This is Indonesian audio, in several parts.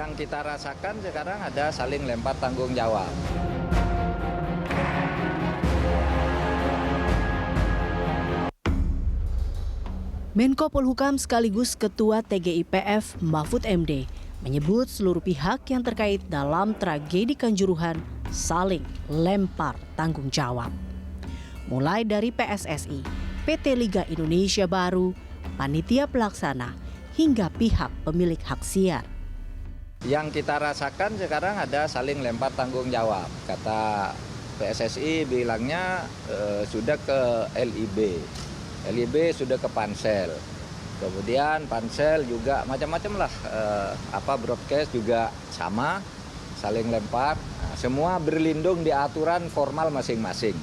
Yang kita rasakan sekarang ada saling lempar tanggung jawab. Menko Polhukam sekaligus Ketua TGIPF Mahfud MD menyebut seluruh pihak yang terkait dalam tragedi Kanjuruhan saling lempar tanggung jawab. Mulai dari PSSI, PT Liga Indonesia Baru, panitia pelaksana, hingga pihak pemilik hak siar. Yang kita rasakan sekarang ada saling lempar tanggung jawab. Kata PSSI bilangnya sudah ke LIB. LIB sudah ke Pansel. Kemudian Pansel juga macam-macam lah. Broadcast juga sama, saling lempar. Nah, semua berlindung di aturan formal masing-masing.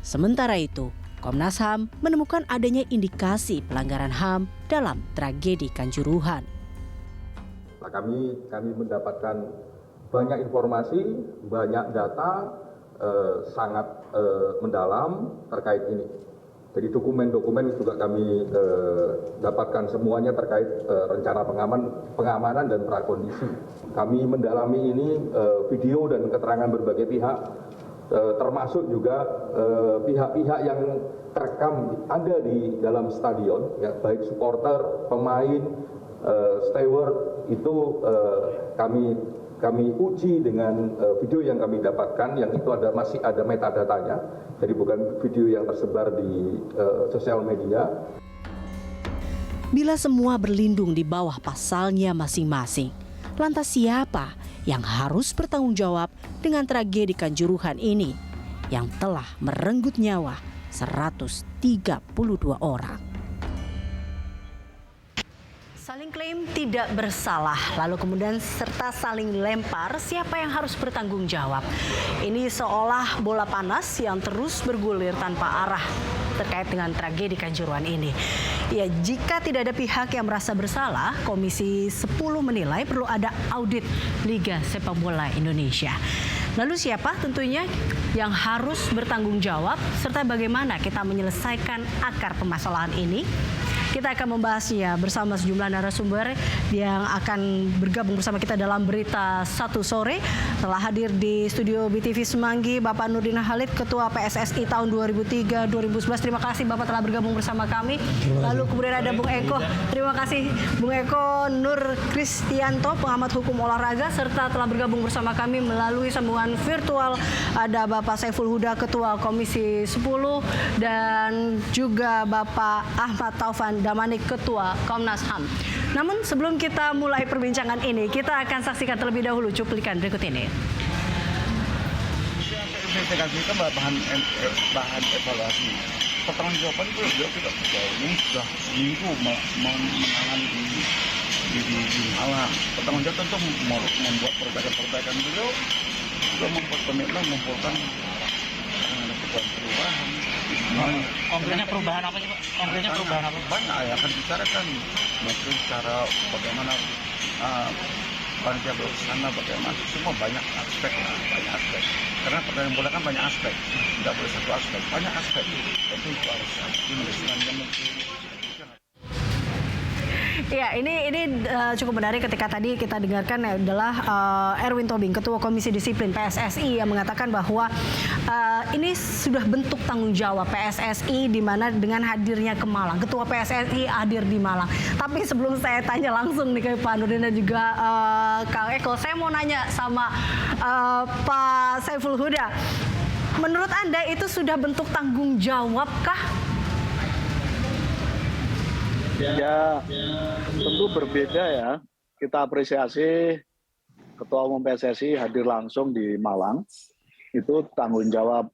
Sementara itu, Komnas HAM menemukan adanya indikasi pelanggaran HAM dalam tragedi Kanjuruhan. Kami mendapatkan banyak informasi, banyak data sangat mendalam terkait ini. Jadi dokumen-dokumen juga kami dapatkan semuanya terkait rencana pengamanan dan prakondisi. Kami mendalami ini video dan keterangan berbagai pihak, termasuk juga pihak-pihak yang terekam ada di dalam stadion, ya, baik supporter, pemain, steward itu kami uji dengan video yang kami dapatkan, yang itu masih ada metadatanya, jadi bukan video yang tersebar di sosial media. Bila semua berlindung di bawah pasalnya masing-masing, lantas siapa yang harus bertanggung jawab dengan tragedi Kanjuruhan ini yang telah merenggut nyawa 132 orang? Saling klaim tidak bersalah, lalu kemudian serta saling lempar, siapa yang harus bertanggung jawab? Ini seolah bola panas yang terus bergulir tanpa arah terkait dengan tragedi Kanjuruhan ini. Ya, jika tidak ada pihak yang merasa bersalah, Komisi 10 menilai perlu ada audit Liga Sepak Bola Indonesia. Lalu siapa tentunya yang harus bertanggung jawab, serta bagaimana kita menyelesaikan akar permasalahan ini? Kita akan membahasnya bersama sejumlah narasumber yang akan bergabung bersama kita dalam Berita Satu Sore. Telah hadir di studio BTV Semanggi Bapak Nurdin Halid, Ketua PSSI tahun 2003-2011. Terima kasih Bapak telah bergabung bersama kami. Lalu kemudian ada Bung Eko. Terima kasih Bung Eko Nur Kristianto, pengamat hukum olahraga, serta telah bergabung bersama kami melalui sambungan virtual. Ada Bapak Saiful Huda, Ketua Komisi 10, dan juga Bapak Ahmad Taufan Damanik, Ketua Komnas HAM. Namun sebelum kita mulai perbincangan ini, kita akan saksikan terlebih dahulu cuplikan berikut ini. Investigasi itu bahan evaluasi. Pertanggungjawaban itu beliau tidak percaya. Ini sudah minggu menangani di Malang. Pertanggungjawaban tentu membuat perbaikan beliau juga membuat komitmen mengumpulkan perubahan. Konkretnya perubahan apa sih Pak? Konkretnya perubahan apa? Banyak yang akan dibicarakan. Mungkin cara bagaimana panitia berusaha, bagaimana semua banyak aspek. Karena pertandingan bola kan banyak aspek, tidak boleh satu aspek, banyak aspek. Tapi itu harus investigasinya mungkin. Ya, ini cukup menarik ketika tadi kita dengarkan adalah Erwin Tobing, Ketua Komisi Disiplin PSSI, yang mengatakan bahwa ini sudah bentuk tanggung jawab PSSI di mana dengan hadirnya ke Malang, Ketua PSSI hadir di Malang. Tapi sebelum saya tanya langsung nih ke Pak Nurdin dan juga Kang Eko, saya mau nanya sama Pak Saiful Huda. Menurut Anda itu sudah bentuk tanggung jawab kah? Ya, tentu berbeda ya. Kita apresiasi Ketua Umum PSSI hadir langsung di Malang. Itu tanggung jawab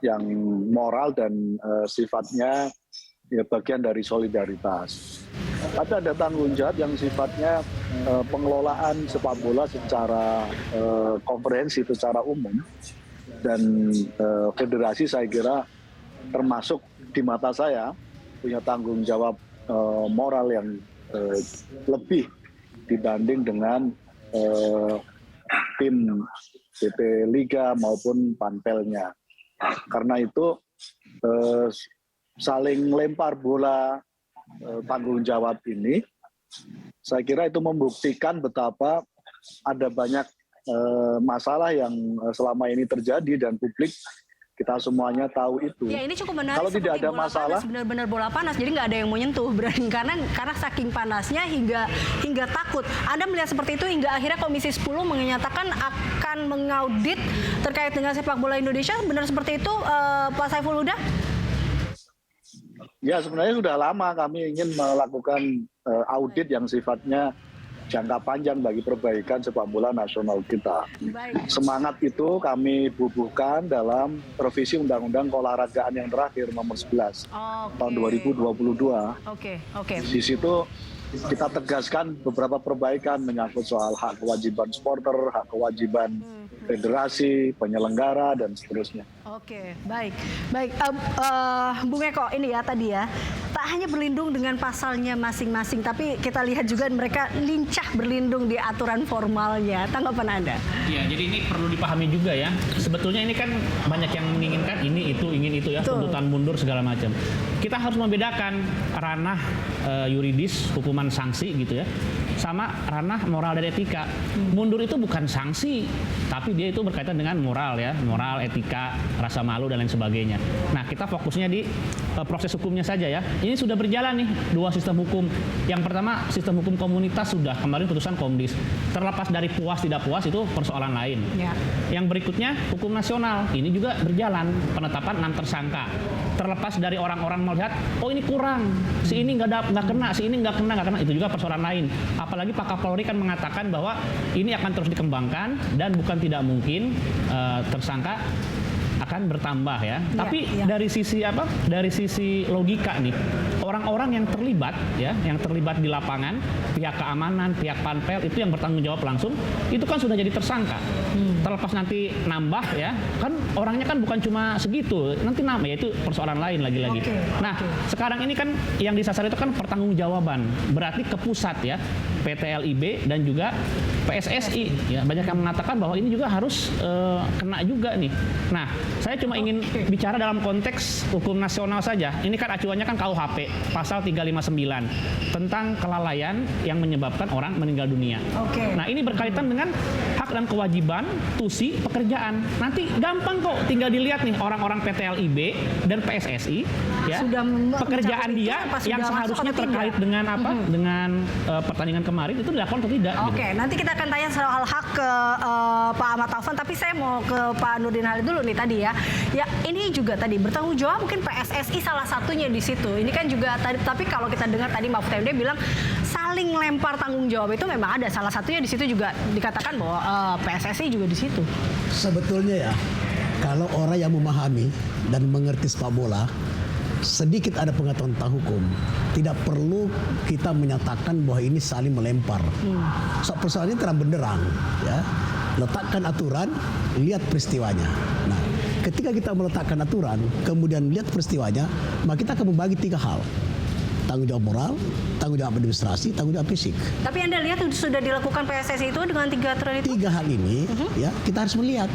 yang moral dan sifatnya ya bagian dari solidaritas. Tapi ada tanggung jawab yang sifatnya pengelolaan sepak bola secara komprehensif, secara umum. Dan federasi saya kira termasuk di mata saya punya tanggung jawab moral yang lebih dibanding dengan tim PT Liga maupun panpelnya. Karena itu saling lempar bola tanggung jawab ini Saya kira itu membuktikan betapa ada banyak masalah yang selama ini terjadi dan publik kita semuanya tahu itu. Ya ini cukup menarik. Kalau tidak ada masalah, benar-benar bola panas, jadi nggak ada yang mau nyentuh, karena saking panasnya hingga takut. Anda melihat seperti itu hingga akhirnya Komisi 10 menyatakan akan mengaudit terkait dengan sepak bola Indonesia. Benar seperti itu, Pak Saiful Huda? Ya sebenarnya sudah lama kami ingin melakukan audit yang sifatnya jangka panjang bagi perbaikan sepak bola nasional kita. Baik. Semangat itu kami bubuhkan dalam revisi Undang-Undang Keolahragaan yang terakhir nomor 11 tahun 2022. Oke. Di situ kita tegaskan beberapa perbaikan menyangkut soal hak kewajiban supporter, hak kewajiban federasi, penyelenggara, dan seterusnya. Oke, baik. Bung Eko, ini ya tadi ya, tak hanya berlindung dengan pasalnya masing-masing, tapi kita lihat juga mereka lincah berlindung di aturan formalnya. Tanggapan Anda? Iya, jadi ini perlu dipahami juga ya. Sebetulnya ini kan banyak yang menginginkan ini itu, ingin itu ya, tuntutan mundur segala macam. Kita harus membedakan ranah yuridis, hukuman sanksi gitu ya, sama ranah moral dan etika. Mundur itu bukan sanksi, tapi dia itu berkaitan dengan moral ya, moral, etika, rasa malu dan lain sebagainya. Nah, kita fokusnya di proses hukumnya saja ya. Ini sudah berjalan nih dua sistem hukum. Yang pertama sistem hukum komunitas sudah kemarin putusan Komdis. Terlepas dari puas tidak puas itu persoalan lain. Ya. Yang berikutnya hukum nasional. Ini juga berjalan penetapan 6 tersangka. Terlepas dari orang-orang melihat, oh ini kurang, si ini nggak kena, si ini nggak kena, itu juga persoalan lain. Apalagi Pak Kapolri kan mengatakan bahwa ini akan terus dikembangkan dan bukan tidak mungkin tersangka akan bertambah ya. Tapi dari sisi apa? Dari sisi logika nih, orang-orang yang terlibat ya, yang terlibat di lapangan, pihak keamanan, pihak panpel itu yang bertanggung jawab langsung, itu kan sudah jadi tersangka. Terlepas nanti nambah ya, kan orangnya kan bukan cuma segitu, nanti nambah ya itu persoalan lain lagi-lagi. Nah, sekarang ini kan yang disasar itu kan pertanggungjawaban, berarti ke pusat ya, PT LIB dan juga PSSI ya, banyak yang mengatakan bahwa ini juga harus kena juga nih. Nah, saya cuma ingin bicara dalam konteks hukum nasional saja. Ini kan acuannya kan KUHP pasal 359 tentang kelalaian yang menyebabkan orang meninggal dunia. Nah, ini berkaitan dengan hak dan kewajiban tusi pekerjaan. Nanti gampang kok, tinggal dilihat nih orang-orang PT LIB dan PSSI ya, pekerjaan dia yang seharusnya terkait dengan apa? Dengan pertandingan kemarin itu dilakukan atau tidak? Oke, nanti kita akan tanya soal hak ke Pak Ahmad Taufan, tapi saya mau ke Pak Nurdin Halid dulu nih tadi ya. Ya, ini juga tadi bertanggung jawab mungkin PSSI salah satunya di situ. Ini kan juga tadi, tapi kalau kita dengar tadi Mahfud MD bilang saling lempar tanggung jawab itu memang ada. Salah satunya di situ juga dikatakan bahwa PSSI juga di situ. Sebetulnya ya, kalau orang yang memahami dan mengerti sepak bola, sedikit ada pengetahuan tentang hukum, tidak perlu kita menyatakan bahwa ini saling melempar. So, persoalannya terang benderang, ya. Letakkan aturan, lihat peristiwanya. Nah, ketika kita meletakkan aturan, kemudian lihat peristiwanya, maka kita akan membagi 3 hal. Tanggung jawab moral, tanggung jawab administrasi, tanggung jawab fisik. Tapi Anda lihat sudah dilakukan PSSI itu dengan 3 aturan itu? 3 hal ini, ya, kita harus melihat.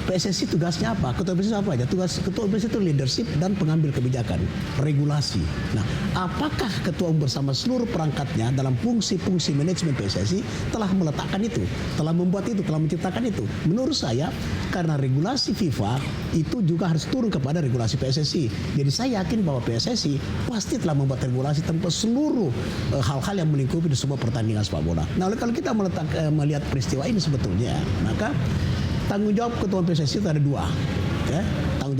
PSSI tugasnya apa? Ketua PSSI apa aja? Tugas Ketua PSSI itu leadership dan pengambil kebijakan, regulasi. Nah, apakah Ketua bersama seluruh perangkatnya dalam fungsi-fungsi manajemen PSSI telah meletakkan itu, telah membuat itu, telah menciptakan itu? Menurut saya, karena regulasi FIFA itu juga harus turun kepada regulasi PSSI. Jadi saya yakin bahwa PSSI pasti telah membuat regulasi tentang seluruh hal-hal yang melingkupi di semua pertandingan sepak bola. Nah, kalau kita melihat peristiwa ini sebetulnya, maka tanggung jawab Ketua PSSI itu ada 2. Ya. Tanggung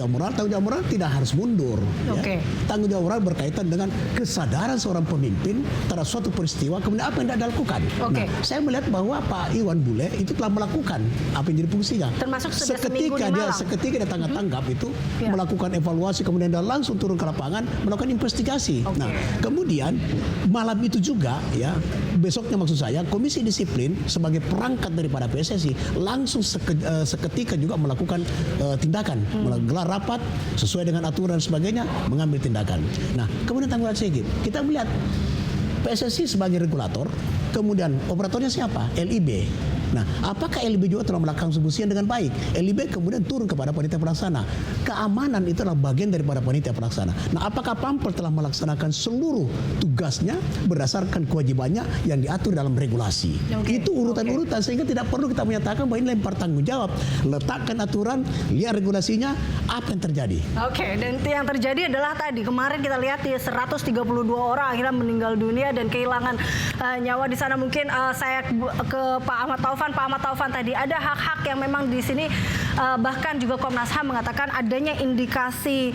jawab moral tidak harus mundur. Ya. Tanggung jawab moral berkaitan dengan kesadaran seorang pemimpin terhadap suatu peristiwa, kemudian apa yang tidak dilakukan. Nah, saya melihat bahwa Pak Iwan Bule itu telah melakukan apa yang jadi fungsinya. Termasuk seketika dia tanggap itu melakukan evaluasi, kemudian dia langsung turun ke lapangan melakukan investigasi. Nah, kemudian malam itu juga ya, besoknya maksud saya Komisi Disiplin sebagai perangkat daripada PSSI langsung seketika juga melakukan tindakan, menggelar rapat sesuai dengan aturan dan sebagainya, mengambil tindakan. Nah, kemudian tanggung jawab sedikit. Kita melihat PSSI sebagai regulator, kemudian operatornya siapa? LIB. Nah, apakah LIB juga telah melakukan eksekusinya dengan baik? LIB kemudian turun kepada panitia pelaksana. Keamanan itu adalah bagian daripada panitia pelaksana. Nah, apakah Pampel telah melaksanakan seluruh tugasnya berdasarkan kewajibannya yang diatur dalam regulasi? Itu urutan-urutan sehingga tidak perlu kita menyatakan bahwa ini lempar tanggung jawab. Letakkan aturan, lihat regulasinya, apa yang terjadi. Oke, dan yang terjadi adalah tadi kemarin kita lihat ya 132 orang akhirnya meninggal dunia dan kehilangan nyawa di sana. Mungkin saya ke Pak Ahmad Taufan. Pak Ahmad Taufan, tadi ada hak-hak yang memang di sini bahkan juga Komnas HAM mengatakan adanya indikasi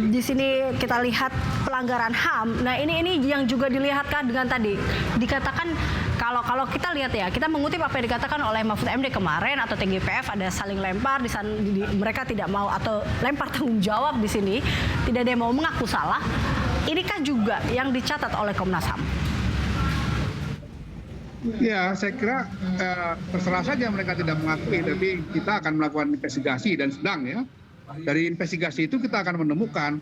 di sini kita lihat pelanggaran HAM. Nah, ini yang juga dilihatkan dengan tadi dikatakan kalau kita lihat ya, kita mengutip apa yang dikatakan oleh Mahfud MD kemarin atau TGIPF, ada saling lempar di sana, mereka tidak mau atau lempar tanggung jawab di sini, tidak ada yang mau mengaku salah. Inikah juga yang dicatat oleh Komnas HAM? Ya, saya kira terserah saja mereka tidak mengakui, tapi kita akan melakukan investigasi dan sedang ya. Dari investigasi itu kita akan menemukan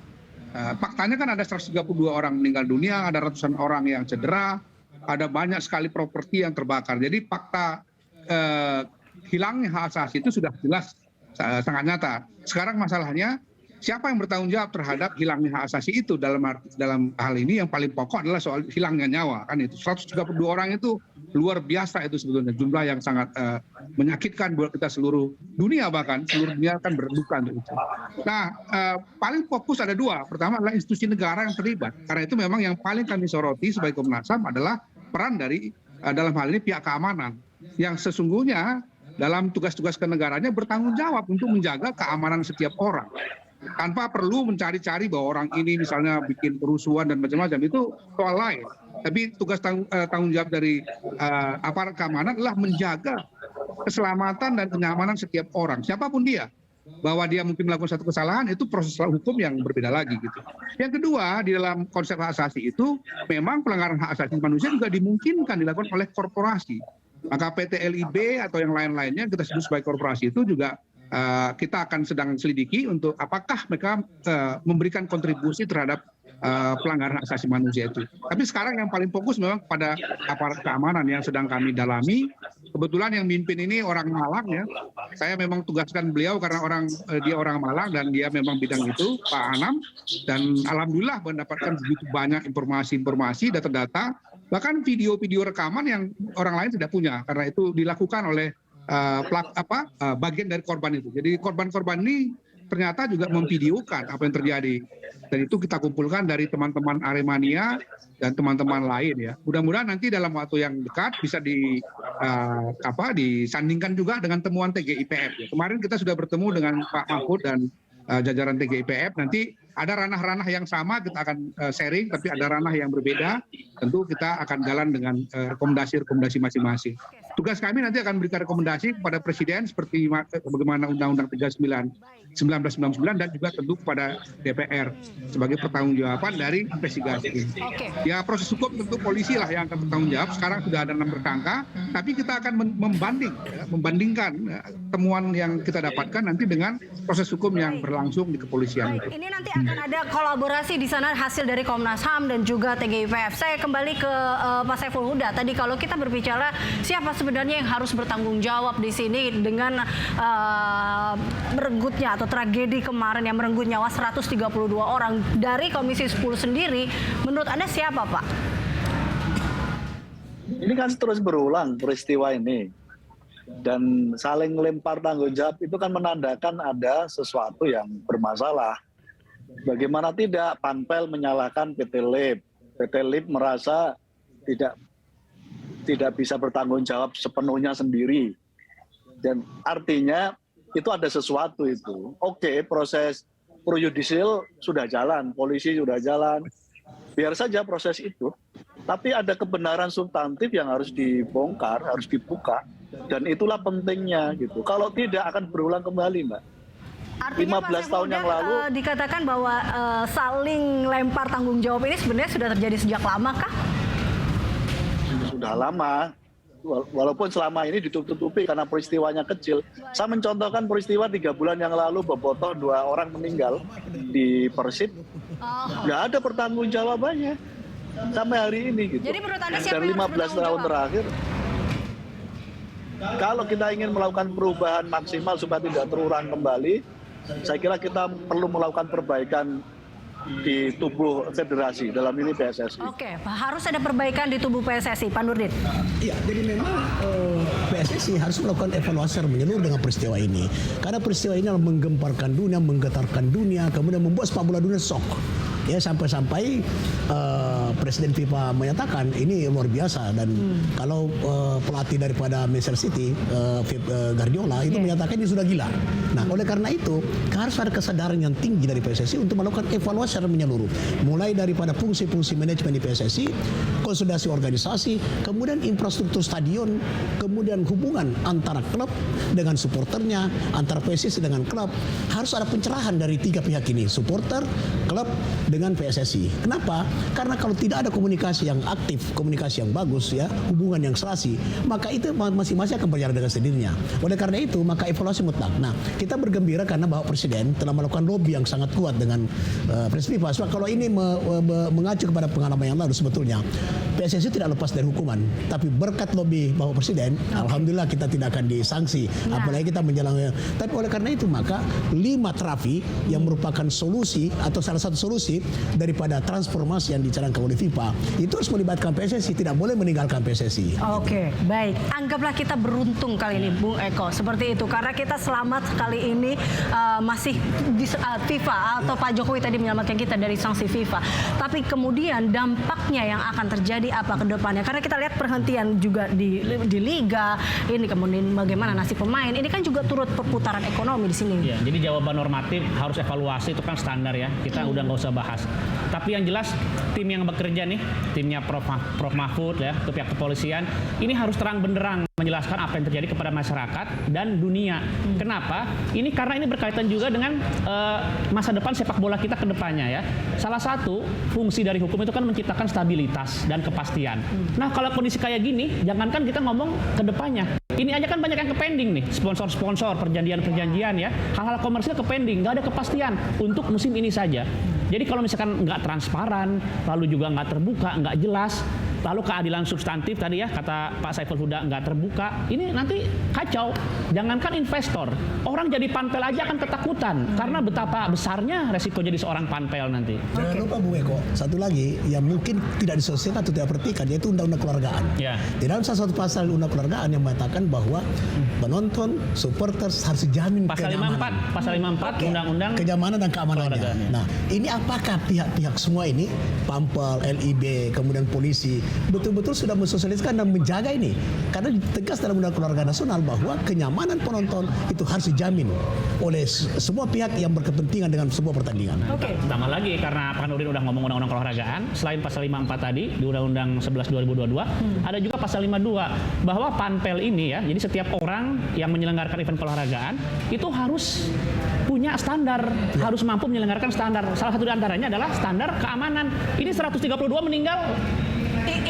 faktanya kan ada 132 orang meninggal dunia, ada ratusan orang yang cedera, ada banyak sekali properti yang terbakar. Jadi fakta hilangnya hak asasi itu sudah jelas sangat nyata. Sekarang masalahnya siapa yang bertanggung jawab terhadap hilangnya hak asasi itu dalam hal ini yang paling pokok adalah soal hilangnya nyawa kan itu. 132 orang itu luar biasa itu sebetulnya, jumlah yang sangat menyakitkan buat kita seluruh dunia, bahkan seluruh dunia akan berduka untuk itu. Nah, paling fokus ada dua. Pertama adalah institusi negara yang terlibat. Karena itu memang yang paling kami soroti sebagai Komnas HAM adalah peran dari dalam hal ini pihak keamanan yang sesungguhnya dalam tugas-tugas kenegaranya bertanggung jawab untuk menjaga keamanan setiap orang. Tanpa perlu mencari-cari bahwa orang ini misalnya bikin kerusuhan dan macam-macam, itu soal lain. Tapi tugas tanggung jawab dari aparat keamanan adalah menjaga keselamatan dan kenyamanan setiap orang, siapapun dia. Bahwa dia mungkin melakukan satu kesalahan, itu proses hukum yang berbeda lagi gitu. Yang kedua, di dalam konsep hak asasi itu, memang pelanggaran hak asasi manusia juga dimungkinkan dilakukan oleh korporasi. Maka PT LIB atau yang lain-lainnya kita sebut sebagai korporasi itu juga kita akan sedang selidiki untuk apakah mereka memberikan kontribusi terhadap pelanggaran hak asasi manusia itu. Tapi sekarang yang paling fokus memang pada aparat keamanan yang sedang kami dalami. Kebetulan yang mimpin ini orang Malang ya. Saya memang tugaskan beliau karena dia orang Malang dan dia memang bidang itu, Pak Anam. Dan alhamdulillah mendapatkan begitu banyak informasi-informasi, data-data, bahkan video-video rekaman yang orang lain tidak punya. Karena itu dilakukan oleh bagian dari korban itu. Jadi korban-korban ini ternyata juga memvideokan apa yang terjadi. Dan itu kita kumpulkan dari teman-teman Aremania dan teman-teman lain ya. Mudah-mudahan nanti dalam waktu yang dekat bisa disandingkan juga dengan temuan TGIPF. Ya. Kemarin kita sudah bertemu dengan Pak Mahfud dan jajaran TGIPF. Nanti ada ranah-ranah yang sama kita akan sharing, tapi ada ranah yang berbeda. Tentu kita akan jalan dengan rekomendasi masing-masing. Tugas kami nanti akan berikan rekomendasi kepada Presiden seperti bagaimana Undang-Undang 39 1999 dan juga tentu kepada DPR sebagai pertanggungjawaban dari investigasi ini. Ya proses hukum tentu polisi lah yang akan bertanggung jawab. Sekarang sudah ada 6 tersangka, tapi kita akan membandingkan temuan yang kita dapatkan nanti dengan proses hukum yang berlangsung di kepolisian itu. Ini nanti akan ada kolaborasi di sana hasil dari Komnas HAM dan juga TGIPF. Saya kembali ke Pak Saiful Huda. Tadi kalau kita berbicara siapa sebenarnya yang harus bertanggung jawab di sini dengan meregutnya atau tragedi kemarin yang merenggut nyawa 132 orang dari Komisi 10 sendiri, menurut Anda siapa, Pak? Ini kan terus berulang peristiwa ini. Dan saling lempar tanggung jawab itu kan menandakan ada sesuatu yang bermasalah. Bagaimana tidak Pampel menyalahkan PT LIB. PT LIB merasa tidak bisa bertanggung jawab sepenuhnya sendiri. Dan artinya itu ada sesuatu itu. Oke, proses pro yudisial sudah jalan, polisi sudah jalan. Biar saja proses itu. Tapi ada kebenaran substantif yang harus dibongkar, harus dibuka. Dan itulah pentingnya gitu. Kalau tidak akan berulang kembali, Mbak. Artinya 15 tahun yang lalu dikatakan bahwa saling lempar tanggung jawab ini sebenarnya sudah terjadi sejak lama kah? Sudah lama. Walaupun selama ini ditutup-tutupi karena peristiwanya kecil. Saya mencontohkan peristiwa 3 bulan yang lalu bobotoh 2 orang meninggal di Persib. Nggak ada pertanggungjawabannya sampai hari ini gitu. Jadi menurut Anda Dan siapa yang harus 15 tahun terakhir Kalau kita ingin melakukan perubahan maksimal supaya tidak terulang kembali, saya kira kita perlu melakukan perbaikan di tubuh federasi, dalam ini PSSI. Oke, harus ada perbaikan di tubuh PSSI, Pak Nurdin. Iya, jadi memang PSSI harus melakukan evaluasi menyeluruh dengan peristiwa ini. Karena peristiwa ini menggemparkan dunia, menggetarkan dunia, kemudian membuat sepak bola dunia shock. Ya, sampai-sampai Presiden FIFA menyatakan ini luar biasa, dan kalau pelatih daripada Manchester City, Guardiola itu menyatakan ini sudah gila. Nah, oleh karena itu harus ada kesadaran yang tinggi dari PSSI untuk melakukan evaluasi secara menyeluruh, mulai daripada fungsi-fungsi manajemen di PSSI, konsolidasi organisasi, kemudian infrastruktur stadion, kemudian hubungan antara klub dengan supporternya, antara PSSI dengan klub. Harus ada pencerahan dari tiga pihak ini, supporter, klub, dengan PSSI. Kenapa? Karena kalau tidak ada komunikasi yang aktif, komunikasi yang bagus, ya, hubungan yang serasi, maka itu masing-masing akan berjalan dengan sendirinya. Oleh karena itu, maka evaluasi mutlak. Nah, kita bergembira karena Bapak Presiden telah melakukan lobby yang sangat kuat dengan Presiden FIFA. Sebab kalau ini mengacu kepada pengalaman yang lalu, sebetulnya PSSI tidak lepas dari hukuman. Tapi berkat lobby Bapak Presiden, alhamdulillah kita tidak akan disanksi. Apalagi kita menjalankan. Tapi oleh karena itu, maka 5 terapi yang merupakan solusi atau salah satu solusi daripada transformasi yang dicanangkan oleh FIFA itu harus melibatkan PSSI, tidak boleh meninggalkan PSSI. Oke, baik. Anggaplah kita beruntung kali ini, Bung Eko, seperti itu, karena kita selamat kali ini masih di FIFA atau Pak Jokowi tadi menyelamatkan kita dari sanksi FIFA. Tapi kemudian dampaknya yang akan terjadi apa ke depannya? Karena kita lihat perhentian juga di liga ini, kemudian bagaimana nasib pemain ini kan juga turut perputaran ekonomi di sini. Ya, jadi jawaban normatif harus evaluasi itu kan standar ya. Kita udah nggak usah bahas. Tapi yang jelas tim yang bekerja nih, timnya Prof Mahfud ya, ke pihak kepolisian, ini harus terang benderang menjelaskan apa yang terjadi kepada masyarakat dan dunia. Kenapa? Ini karena ini berkaitan juga dengan masa depan sepak bola kita ke depannya ya. Salah satu fungsi dari hukum itu kan menciptakan stabilitas dan kepastian. Nah, kalau kondisi kayak gini, jangankan kita ngomong ke depannya. Ini aja kan banyak yang ke-pending nih, sponsor-sponsor, perjanjian-perjanjian ya. Hal-hal komersial ke-pending, nggak ada kepastian untuk musim ini saja. Jadi kalau misalkan nggak transparan, lalu juga nggak terbuka, nggak jelas, lalu keadilan substantif tadi ya, kata Pak Saiful Huda nggak terbuka, ini nanti kacau. Jangankan investor, orang jadi panpel aja akan ketakutan karena betapa besarnya resiko jadi seorang panpel nanti. Jangan lupa Bung Eko, satu lagi yang mungkin tidak diselesaikan atau tidak perhatikan, yaitu undang-undang keluargaan. Ya. Di dalam salah satu pasal undang keluargaan yang mengatakan bahwa penonton, supporters harus dijamin Pasal 54 Undang-Undang kenyamanan dan keamanannya. Nah, ini apakah pihak-pihak semua ini, Pampel, LIB, kemudian polisi, betul-betul sudah mensosialisasikan dan menjaga ini? Karena tegas dalam Undang Keluarga Nasional bahwa kenyamanan penonton itu harus dijamin oleh semua pihak yang berkepentingan dengan sebuah pertandingan. Tambah lagi karena Pak Nurdin udah ngomong undang-undang keolahragaan, selain pasal 54 tadi di Undang-Undang 11 2022, ada juga pasal 52 bahwa panpel ini ya, jadi setiap orang yang menyelenggarakan event keolahragaan itu harus punya standar, harus mampu menyelenggarakan standar. Salah satu di antaranya adalah standar keamanan. Ini 132 meninggal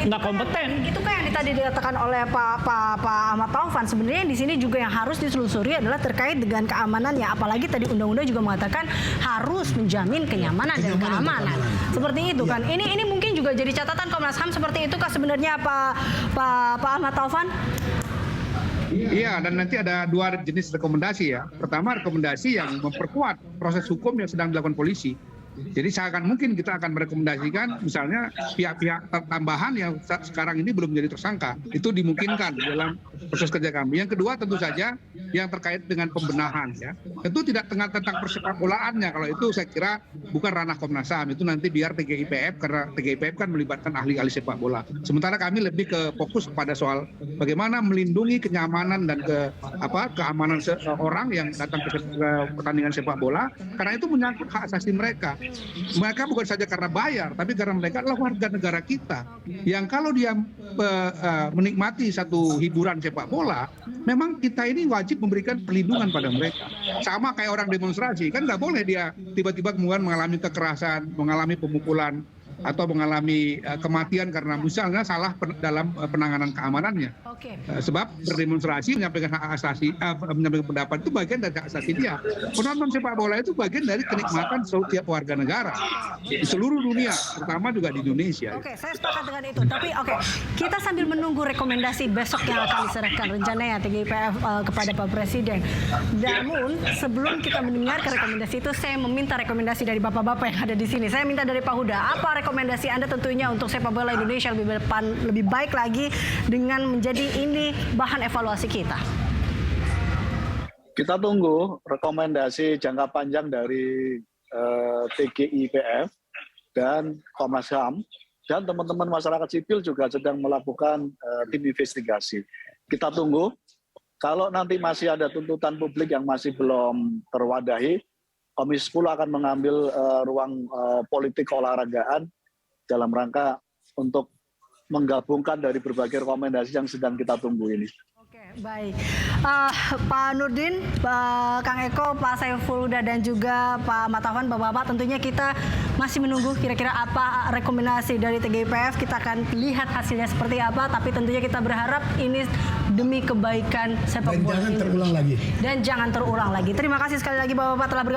nggak kompeten. Itu kan yang tadi dikatakan oleh Pak Ahmad Taufan. Sebenarnya di sini juga yang harus ditelusuri adalah terkait dengan keamanannya. Apalagi tadi undang-undang juga mengatakan harus menjamin kenyamanan dan keamanan. Seperti itu kan. Ini mungkin juga jadi catatan Komnas HAM seperti itu kah sebenarnya Pak Ahmad Taufan? Iya, dan nanti ada 2 jenis rekomendasi ya. Pertama, rekomendasi yang memperkuat proses hukum yang sedang dilakukan polisi. Jadi seakan mungkin kita akan merekomendasikan misalnya pihak-pihak tambahan yang sekarang ini belum menjadi tersangka. Itu dimungkinkan dalam proses kerja kami. Yang kedua tentu saja yang terkait dengan pembenahan ya. Tentu tidak tentang persepak bolaannya. Kalau itu saya kira bukan ranah Komnas HAM. Itu nanti biar TGIPF, karena TGIPF kan melibatkan ahli-ahli sepak bola. Sementara kami lebih ke fokus pada soal bagaimana melindungi kenyamanan dan keamanan orang yang datang ke pertandingan sepak bola. Karena itu menyangkut hak asasi mereka. Mereka bukan saja karena bayar, tapi karena mereka adalah warga negara kita. Yang kalau dia menikmati satu hiburan sepak bola, memang kita ini wajib memberikan perlindungan pada mereka. Sama kayak orang demonstrasi, kan nggak boleh dia tiba-tiba kemudian mengalami kekerasan, mengalami pemukulan, atau mengalami kematian karena misalnya salah dalam penanganan keamanannya. Oke. Sebab berdemonstrasi, menyampaikan hak asasi, menyampaikan pendapat itu bagian dari hak asasi dia. Penonton sepak bola itu bagian dari kenikmatan setiap warga negara di seluruh dunia, terutama juga di Indonesia. Oke, saya sepakat dengan itu. Tapi kita sambil menunggu rekomendasi besok yang akan diserahkan rencananya TGIPF kepada Pak Presiden. Namun sebelum kita mendengar rekomendasi itu, saya meminta rekomendasi dari bapak-bapak yang ada di sini. Saya minta dari Pak Huda, apa rekomendasi Anda tentunya untuk sepak bola Indonesia lebih baik lagi dengan menjadi ini bahan evaluasi kita? Kita tunggu rekomendasi jangka panjang dari TGIPF dan Komnas HAM, dan teman-teman masyarakat sipil juga sedang melakukan tim investigasi. Kita tunggu, kalau nanti masih ada tuntutan publik yang masih belum terwadahi, Komisi 10 akan mengambil ruang politik keolahragaan dalam rangka untuk menggabungkan dari berbagai rekomendasi yang sedang kita tunggu ini. Oke, baik. Pak Nurdin, Kang Eko, Pak Saiful Huda, dan juga Pak Matavan, Bapak-Bapak, tentunya kita masih menunggu kira-kira apa rekomendasi dari TGIPF. Kita akan lihat hasilnya seperti apa, tapi tentunya kita berharap ini demi kebaikan sepak bola. Dan jangan terulang lagi. Dan jangan terulang lagi. Terima kasih sekali lagi Bapak-Bapak telah bergabung.